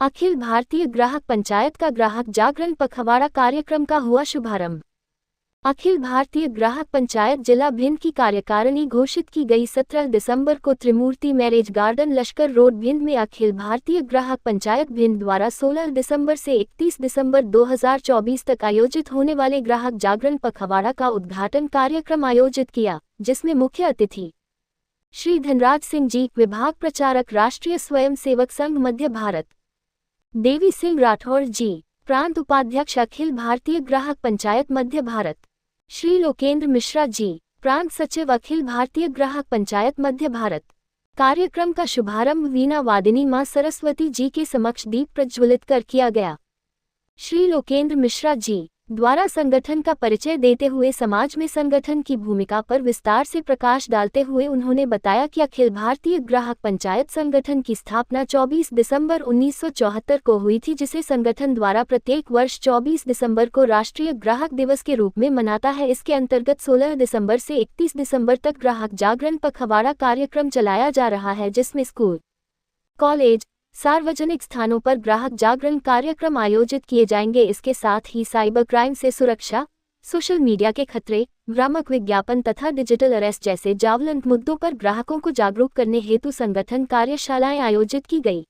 अखिल भारतीय ग्राहक पंचायत का ग्राहक जागरण पखवाड़ा कार्यक्रम का हुआ शुभारंभ। अखिल भारतीय ग्राहक पंचायत जिला भिंड की कार्यकारिणी घोषित की गई। 17 दिसंबर को त्रिमूर्ति मैरिज गार्डन लश्कर रोड भिंड में अखिल भारतीय ग्राहक पंचायत भिंड द्वारा 16 दिसंबर से 31 दिसंबर 2024 तक आयोजित होने वाले ग्राहक जागरण पखवाड़ा का उद्घाटन कार्यक्रम आयोजित किया, जिसमें मुख्य अतिथि श्री धनराज सिंह जी, विभाग प्रचारक राष्ट्रीय स्वयं सेवक संघ मध्य भारत, देवी सिंह राठौर जी, प्रांत उपाध्यक्ष अखिल भारतीय ग्राहक पंचायत मध्य भारत, श्री लोकेंद्र मिश्रा जी, प्रांत सचिव अखिल भारतीय ग्राहक पंचायत मध्य भारत। कार्यक्रम का शुभारंभ वीणा वादिनी मां सरस्वती जी के समक्ष दीप प्रज्वलित कर किया गया। श्री लोकेंद्र मिश्रा जी द्वारा संगठन का परिचय देते हुए समाज में संगठन की भूमिका पर विस्तार से प्रकाश डालते हुए उन्होंने बताया कि अखिल भारतीय ग्राहक पंचायत संगठन की स्थापना 24 दिसंबर 1974 को हुई थी, जिसे संगठन द्वारा प्रत्येक वर्ष 24 दिसंबर को राष्ट्रीय ग्राहक दिवस के रूप में मनाता है। इसके अंतर्गत 16 दिसंबर से 31 दिसंबर तक ग्राहक जागरण पखवाड़ा कार्यक्रम चलाया जा रहा है, जिसमें स्कूल, कॉलेज, सार्वजनिक स्थानों पर ग्राहक जागरण कार्यक्रम आयोजित किए जाएंगे। इसके साथ ही साइबर क्राइम से सुरक्षा, सोशल मीडिया के खतरे, भ्रामक विज्ञापन तथा डिजिटल अरेस्ट जैसे ज्वलंत मुद्दों पर ग्राहकों को जागरूक करने हेतु संगठन कार्यशालाएं आयोजित की गई।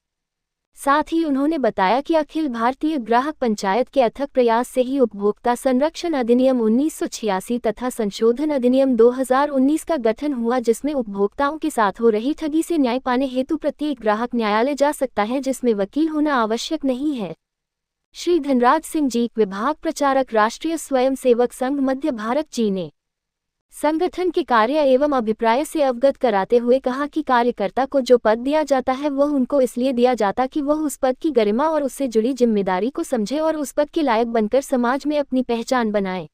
साथ ही उन्होंने बताया कि अखिल भारतीय ग्राहक पंचायत के अथक प्रयास से ही उपभोक्ता संरक्षण अधिनियम 1986 तथा संशोधन अधिनियम 2019 का गठन हुआ, जिसमें उपभोक्ताओं के साथ हो रही ठगी से न्याय पाने हेतु प्रत्येक ग्राहक न्यायालय जा सकता है, जिसमें वकील होना आवश्यक नहीं है। श्री धनराज सिंह जी, विभाग प्रचारक राष्ट्रीय स्वयं सेवक संघ मध्य भारत जी ने संगठन के कार्य एवं अभिप्राय से अवगत कराते हुए कहा कि कार्यकर्ता को जो पद दिया जाता है वह उनको इसलिए दिया जाता कि वह उस पद की गरिमा और उससे जुड़ी जिम्मेदारी को समझे और उस पद के लायक बनकर समाज में अपनी पहचान बनाए।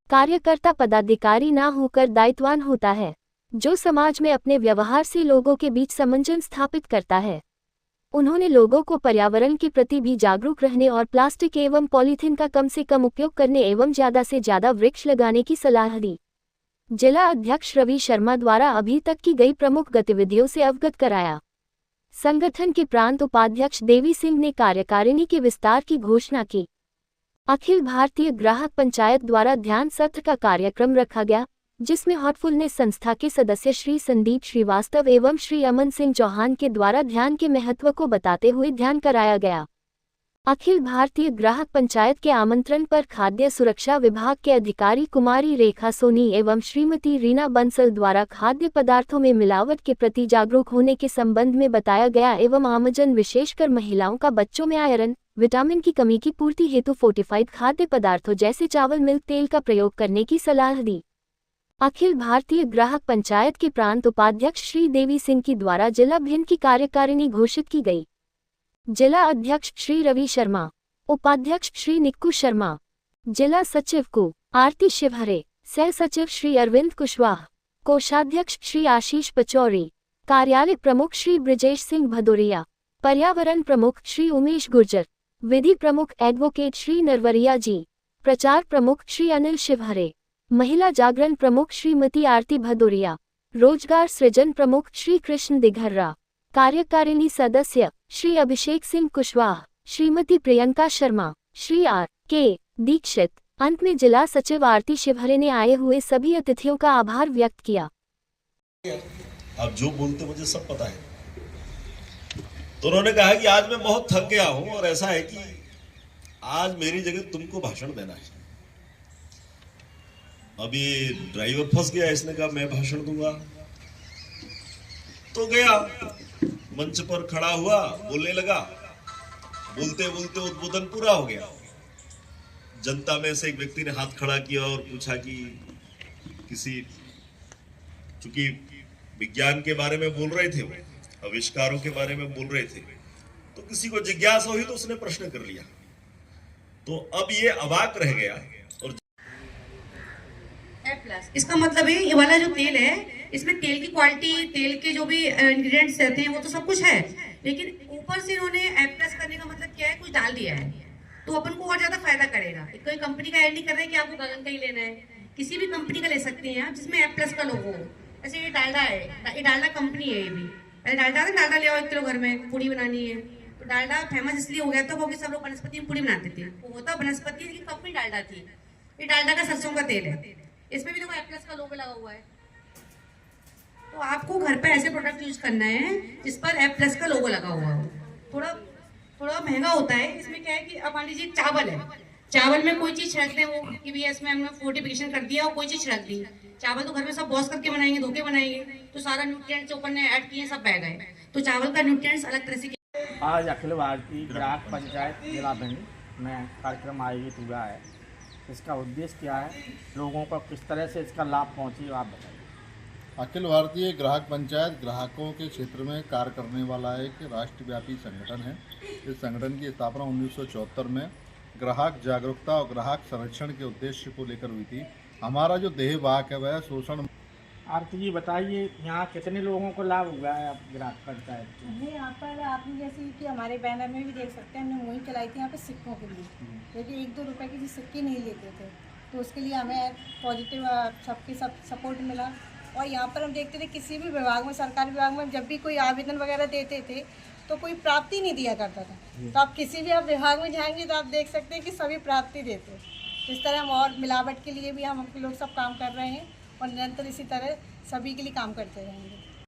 कार्यकर्ता पदाधिकारी ना होकर दायित्ववान होता है, जो समाज में अपने व्यवहार से लोगों के बीच सामंजस्य स्थापित करता है। उन्होंने लोगों को पर्यावरण के प्रति भी जागरूक रहने और प्लास्टिक एवं पॉलीथीन का कम से कम उपयोग करने एवं ज्यादा से ज्यादा वृक्ष लगाने की सलाह दी। जिला अध्यक्ष रवि शर्मा द्वारा अभी तक की गई प्रमुख गतिविधियों से अवगत कराया। संगठन के प्रांत उपाध्यक्ष देवी सिंह ने कार्यकारिणी के विस्तार की घोषणा की। अखिल भारतीय ग्राहक पंचायत द्वारा ध्यान सत्र का कार्यक्रम रखा गया, जिसमें हॉटफुलनेस संस्था के सदस्य श्री संदीप श्रीवास्तव एवं श्री अमन सिंह चौहान के द्वारा ध्यान के महत्व को बताते हुए ध्यान कराया गया। अखिल भारतीय ग्राहक पंचायत के आमंत्रण पर खाद्य सुरक्षा विभाग के अधिकारी कुमारी रेखा सोनी एवं श्रीमती रीना बंसल द्वारा खाद्य पदार्थों में मिलावट के प्रति जागरूक होने के संबंध में बताया गया एवं आमजन विशेषकर महिलाओं का बच्चों में आयरन, विटामिन की कमी की पूर्ति हेतु फोर्टिफाइड खाद्य पदार्थों जैसे चावल, मिल्क, तेल का प्रयोग करने की सलाह दी। अखिल भारतीय ग्राहक पंचायत के प्रांत उपाध्यक्ष श्री देवी सिंह की द्वारा जिला भिंड की कार्यकारिणी घोषित की गई। जिला अध्यक्ष श्री रवि शर्मा, उपाध्यक्ष श्री निक्कू शर्मा, जिला सचिव को आरती शिवहरे, सह सचिव श्री अरविंद कुशवाहा, कोषाध्यक्ष श्री आशीष पचौरी, कार्यालय प्रमुख श्री ब्रिजेश सिंह भदौरिया, पर्यावरण प्रमुख श्री उमेश गुर्जर, विधि प्रमुख एडवोकेट श्री नरवरिया जी, प्रचार प्रमुख श्री अनिल शिवहरे, महिला जागरण प्रमुख श्रीमती आरती भदौरिया, रोजगार सृजन प्रमुख श्री कृष्ण दिघर्रा, कार्यकारिणी सदस्य श्री अभिषेक सिंह कुशवाहा, श्रीमती प्रियंका शर्मा, श्री आर के दीक्षित। अंत में जिला सचिव आरती शिवहरे ने आए हुए सभी अतिथियों का आभार व्यक्त किया। आप जो बोलते मुझे सब पता है। तो उन्होंने कहा कि आज मैं बहुत थक गया हूं और ऐसा है कि आज मेरी जगह तुमको भाषण देना है। अभी ड्राइवर फंस गया, इसने कहा मैं भाषण दूंगा, तो गया मंच पर खड़ा हुआ, बोलने लगा। बोलते बोलते उद्बोधन पूरा हो गया। जनता में से एक व्यक्ति ने हाथ खड़ा किया और पूछा कि चूंकि विज्ञान के बारे में बोल रहे थे, वो आविष्कारों के बारे में बोल रहे थे, तो किसी को जिज्ञासा हुई तो उसने प्रश्न कर लिया। तो अब ये अवाक रह गया। और इसका मतलब है ये वाला जो तेल है, इसमें तेल की क्वालिटी, तेल के जो भी इंग्रेडिएंट्स रहते हैं वो तो सब कुछ है, लेकिन ऊपर से इन्होंने A+ करने का मतलब क्या है, कुछ डाल दिया है तो अपन को और ज्यादा फायदा करेगा। कोई कंपनी का ऐड नहीं कर रहे कि आपको गगन का ही लेना है, किसी भी कंपनी का ले सकते हैं आप जिसमें A+ का लोगो हो। ऐसे ये डालडा है, ये डालडा कंपनी है, ये भी डालडा ले आओ 1 किलो घर में पूड़ी बनानी है, तो डालडा फेमस इसलिए हो गया था क्योंकि सब लोग वनस्पति में पूरी बनाते थे। वो होता वनस्पति की कंपनी डालडा थी। ये डालडा का सरसों का तेल है। इसमें भी देखो एप्लस का लोगो लगा हुआ है। तो आपको घर पे ऐसे प्रोडक्ट यूज करना है जिस पर एप्लस का लोगो लगा हुआ हो। थोड़ा थोड़ा महंगा होता है। इसमें क्या है कि अब मान लीजिए चावल है, चावल में कोई चीज छिड़क दें वो कि भैया इसमें हमने फोर्टिफिकेशन कर दिया और कोई चीज छिड़क दी। चावल तो घर में सब वॉश करके बनाएंगे, धो के बनाएंगे, तो सारा न्यूट्रिएंट्स ऊपर ने ऐड किए सब बह गए। तो चावल का न्यूट्रिएंट्स अलग तरह से। आज अखिल भारतीय ग्राहक पंचायत जिला भिंड में कार्यक्रम आयोजित हुआ है। इसका उद्देश्य क्या है, लोगों को किस तरह से इसका लाभ पहुंचे, आप बताइए। अखिल भारतीय ग्राहक पंचायत ग्राहकों के क्षेत्र में कार्य करने वाला एक राष्ट्रव्यापी संगठन है। इस संगठन की स्थापना 1974 में ग्राहक जागरूकता और ग्राहक संरक्षण के उद्देश्य को लेकर हुई थी। हमारा जो देह वाक है वह शोषण। आरती जी बताइए, यहाँ कितने लोगों को लाभ हुआ है आप ग्राहक पंचायत से? यहाँ पर आपने जैसे कि हमारे बैनर में भी देख सकते हैं, हमने मुहिम चलाई थी यहाँ पे सिक्कों के लिए, क्योंकि 1-2 रुपए के जो सिक्के नहीं लेते थे, तो उसके लिए हमें पॉजिटिव सबके सब सपोर्ट मिला। और यहाँ पर हम देखते थे किसी भी विभाग में, सरकारी विभाग में जब भी कोई आवेदन वगैरह देते थे तो कोई प्राप्ति नहीं दिया करता था। तो आप किसी भी आप विभाग में जाएंगे तो आप देख सकते हैं कि सभी प्राप्ति देते हैं। इस तरह हम और मिलावट के लिए भी हम लोग सब काम कर रहे हैं और निरंतर इसी तरह सभी के लिए काम करते रहेंगे।